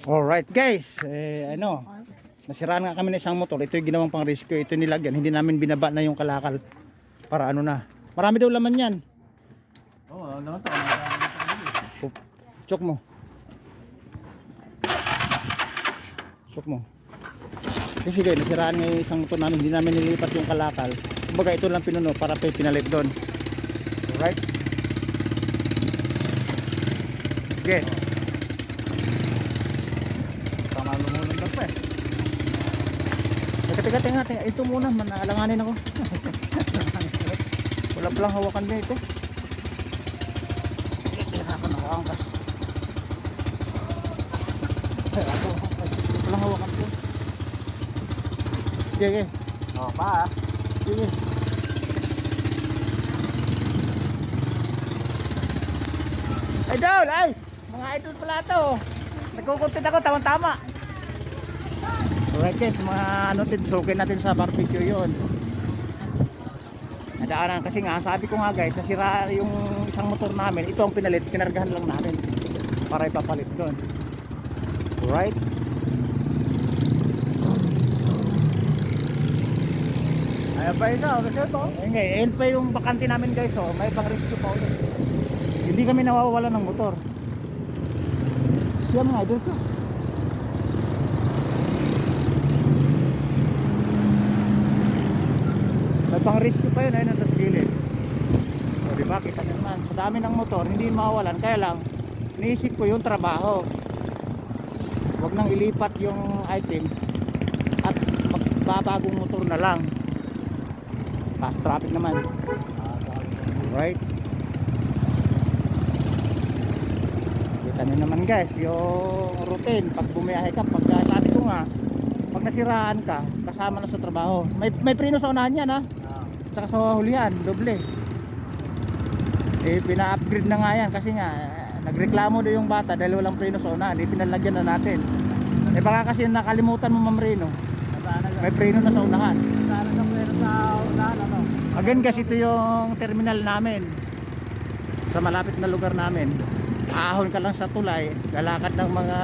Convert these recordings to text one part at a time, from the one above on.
Alright guys, nasiraan nga kami ng isang motor. Ito yung ginawang pang rescue. Ito nilagyan, hindi namin binaba na yung kalakal. Para ano na. Marami daw laman yan. Oo, naman to. Chok mo. Chok mo. Kasi guys, nasiraan nga yung isang motor namin. Hindi namin nilipat yung kalakal. Kumbaga ito lang pinuno para pinalit doon. Alright. Okay. Tama lumulong ka pa eh. Teka, teka. Ito muna, manaalanganin ako. Wala palang hawakan niya ito. Hirapan ako angkas. Wala palang hawakan ko. Sige. Oo, pa. Sige. Idol! Ay! Mga idol pala ito. Nagkukuntit ako, tama-tama. Alright guys, mga sukin natin sa barbecue yun. Nadaanan kasi nga, sabi ko nga guys, nasira yung isang motor namin. Ito ang pinalit, kinargahan lang namin para ipapalit doon. Alright. Ayan pa ito, kasi ito. Ayun pa yung bakante namin guys, oh. May pang rescue pa ulit. Hindi kami nawawala ng motor. Siya mga idol siya. May pang rescue pa yun, ayun nasa gilid. O diba, kita nyo naman. Sa dami ng motor, hindi mawawalan. Kaya lang, iniisip ko yung trabaho. Huwag nang ilipat yung items at magbabagong motor na lang. Fast traffic naman. Right? Kita nyo naman guys, yung routine pag bumiyahe ka, pag sabi ko nga, pag nasiraan ka, kasama na sa trabaho. May preno sa unahan yan ha. Saka sa hulihan, doble. Pina-upgrade na nga yan kasi nga nagreklamo doon yung bata dahil walang preno sa unahan. Pinalagyan na natin. Baka kasi nakalimutan mo mamreno. May preno na sa unahan. Sana ka pero sa unahan, ano? Again guys, ito yung terminal namin. Sa malapit na lugar namin. Ahon ka lang sa tulay, lalakad ng mga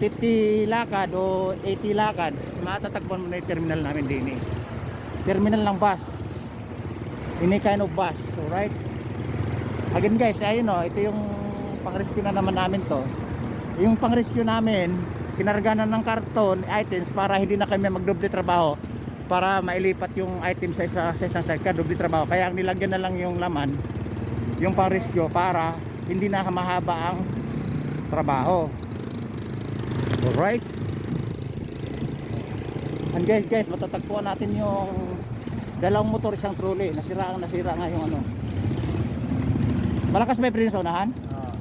50 lakad o 80 lakad, matatagpuan mo na yung terminal namin din eh. Terminal ng bus, any kind of bus. Alright, again guys, ayun o, ito yung pang-rescue na naman namin to. Yung pang-rescue namin, kinarga na ng karton items para hindi na kami magdoble trabaho, para mailipat yung items sa isang side ka, doble trabaho. Kaya ang nilagyan na lang yung laman, yung pang-rescue, para hindi na mahaba ang trabaho. Alright. And guys, matatagpuan natin yung dalawang motor, isang trolley. Nasira nga yung ano. Malakas may preno sa unahan? Oo.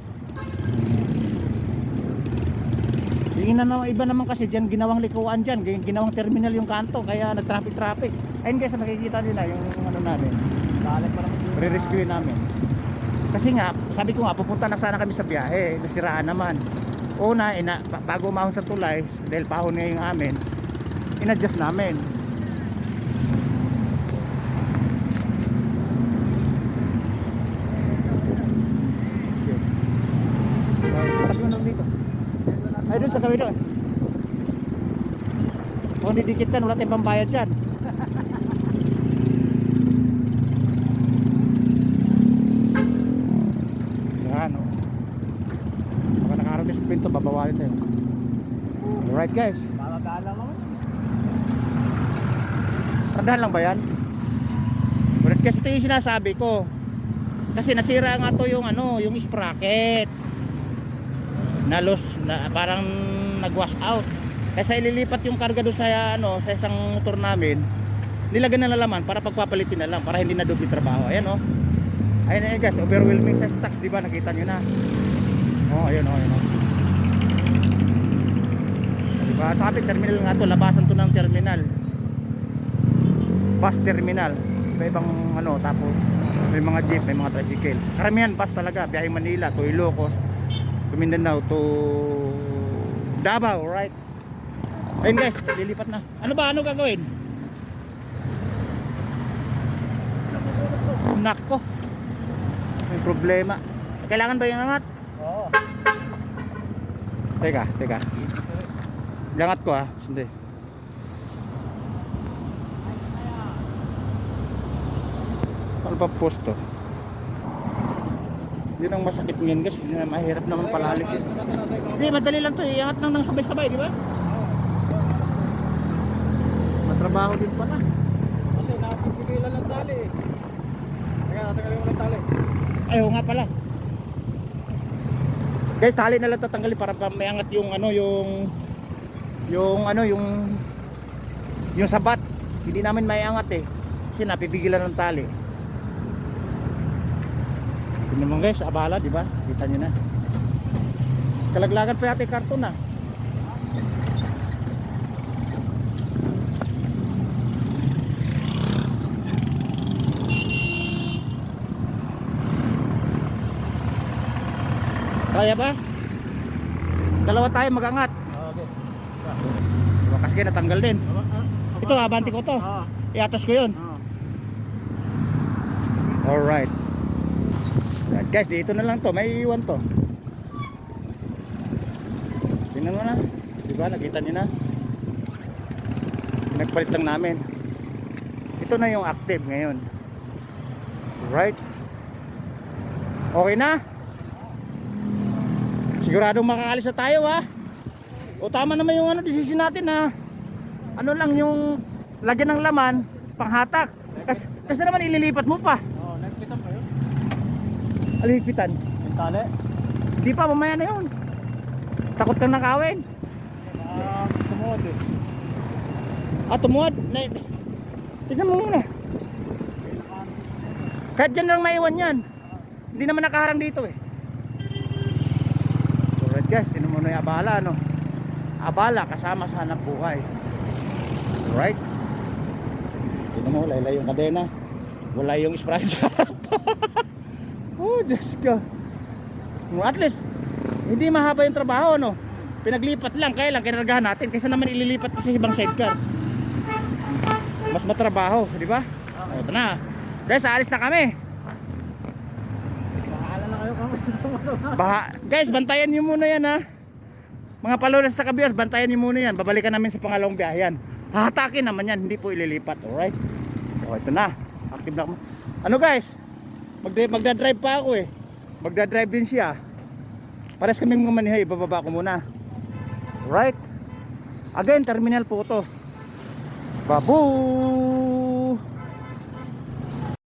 Yung iba naman kasi dyan, ginawang likuan dyan, ginawang terminal yung kanto, kaya nag-traffic. Ayun guys, nakikita nyo na yung ano namin, Balik pa naman. re-rescue namin. Kasi nga, sabi ko nga, pupunta na sana kami sa biyahe, nasiraan naman. Una, bago umahon sa tulay, dahil pahon nga yung amin, in-adjust namin. Tabi mo na dito. Ay, doon sa kami doon. Kung didikit ka, wala tayong pambayad dyan. Yan o. Baka nakaroon yung pinto, babawalin tayo. Alright guys. Bababa lang naman. Randahan lang ba yan? Alright guys, ito yung sinasabi ko. Kasi nasira nga to yung ano, yung sprocket. Nalos, parang nag-wash out. Kaya ililipat yung karga doon sa ano, sa isang motor namin. Nilagyan na laman para pagpapalitin na lang, para hindi na doble trabaho. Ayan oh. Ayun na guys, overwhelming sa stocks, di ba? Nakita nyo na. Oh, ayun oh, ayun oh. Di ba? Sabi terminal nga to, labasan to ng terminal. Bus terminal. Iba-ibang ano, tapos may mga jeep, may mga tricycle. Karamihan bus talaga, biyaheng Manila to Ilocos, to Mindanao, to Davao, right? Ayun guys, lilipat na. Ano gagawin? Nako, may problema. Kailangan ba yung angat? Oo. Teka. Langat ko ah. Hindi. Ano pa post to? Yun ang masakit ngayon guys. Yun ang mahirap naman palalis eh. Hindi, madali lang to eh. Iangat lang ng sabay-sabay, di ba? Matrabaho din pala. Kasi napipigilan ng tali eh. Teka, natanggalin mo ng tali. Ay, oo nga pala. Guys, tali na lang tatanggalin para may angat yung ano, yung sabat. Hindi namin may angat eh. Kasi napipigilan ng tali. Yun naman guys, abala, di ba? Kita nyo na. Kalaglagan pa yata yung karton ah. Kaya ba? Dalawa tayo magangat. Okay. Wakas kayo natanggal din. Ito, abanti ko to. Iatas ko yun. Alright. Right, guys, dito na lang to. May iwan to. Tingnan mo na. Diba, nakita nyo na. Nagpalit lang namin. Ito na yung active ngayon. Right. Okay na. Siguradong makakalis na tayo ha. O tama naman yung decision natin ha. Ano lang yung lagyan ng laman, panghatak. Kasi naman ililipat mo pa. Oo, nagpitan pa yun. Alipitan. Yung tali. Di pa, mamaya na yun. Takot kang nakawin. Tumuhod eh. Tumuhod. Tignan mo muna. Kahit dyan lang maiwan yan. Hindi naman nakaharang dito eh. Alright guys, tinan mo na yung abala no. Abala kasama sa hanap buhay. Alright. Tinan mo, laylay yung kadena. Wala yung sprite sa harap. Oh, Diyos ko. At least, hindi mahaba yung trabaho no. Pinaglipat lang, kaya lang kinargahan natin. Kaysa naman ililipat pa sa ibang sidecar. Mas matrabaho, di ba? Okay. Ito na. Guys, aalis na kami. Bahala na kayo kami. Guys, bantayan niyo muna yan ha. Mga palunas sa kabiyos, bantayan niyo muna yan. Babalikan namin sa pangalawang biyahe yan. Hahatakin naman yan, hindi po ililipat. Alright. So ito na. Active na ako. Ano guys? Magdadrive pa ako eh. Magdadrive din siya. Pares kaming mga manihay, bababa ko muna. Alright. Again, terminal po to. Babu!